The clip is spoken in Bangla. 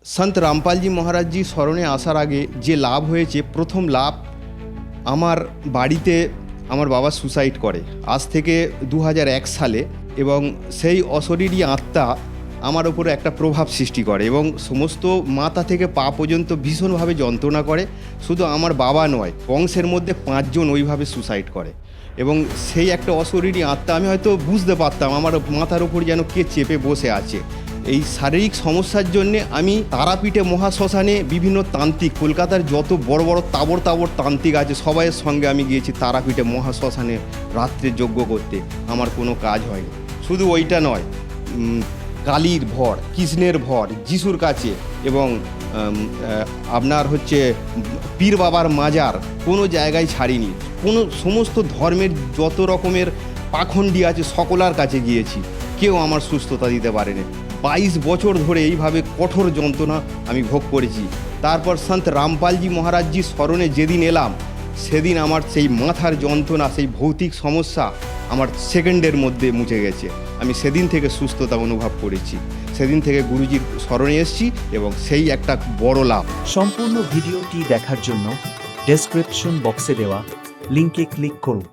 সন্ত রামপালজি মহারাজজি স্মরণে আসার আগে যে লাভ হয়েছে, প্রথম লাভ, আমার বাড়িতে আমার বাবা সুসাইড করে আজ থেকে 2001 সালে, এবং সেই অশরীরী আত্মা আমার ওপরে একটা প্রভাব সৃষ্টি করে এবং সমস্ত মাথা থেকে পা পর্যন্ত ভীষণভাবে যন্ত্রণা করে। শুধু আমার বাবা নয়, বংশের মধ্যে 5 জন ওইভাবে সুসাইড করে, এবং সেই একটা অশরীরী আত্মা, আমি হয়তো বুঝতে পারতাম আমার মাথার ওপর যেন কে চেপে বসে আছে। এই শারীরিক সমস্যার জন্যে আমি তারাপীঠে মহাশ্মশানে বিভিন্ন তান্ত্রিক, কলকাতার যত বড় বড় তাবড় তান্ত্রিক আছে সবাইয়ের সঙ্গে আমি গিয়েছি তারাপীঠে মহাশ্মশানে রাত্রে যজ্ঞ করতে, আমার কোনো কাজ হয়নি। শুধু ওইটা নয়, কালীর ভর, কৃষ্ণের ভর, যিশুর কাছে, এবং আপনার হচ্ছে পীর বাবার মাজার, কোনো জায়গায় ছাড়িনি। সমস্ত ধর্মের যত রকমের পাখণ্ডী আছে সকলার কাছে গিয়েছি, কেউ আমার সুস্থতা দিতে পারেনি। 22 বছর ধরে এইভাবে কঠোর যন্ত্রণা আমি ভোগ করেছি। তারপর সন্ত রামপালজি মহারাজজি স্মরণে যেদিন এলাম, সেদিন আমার সেই মাথার যন্ত্রণা, সেই ভৌতিক সমস্যা আমার সেকেন্ডের মধ্যে মুছে গেছে। আমি সেদিন থেকে সুস্থতা অনুভব করেছি, সেদিন থেকে গুরুজির স্মরণে এসেছি, এবং সেই একটা বড় লাভ। সম্পূর্ণ ভিডিওটি দেখার জন্য ডেসক্রিপশন বক্সে দেওয়া লিংকে ক্লিক করুন।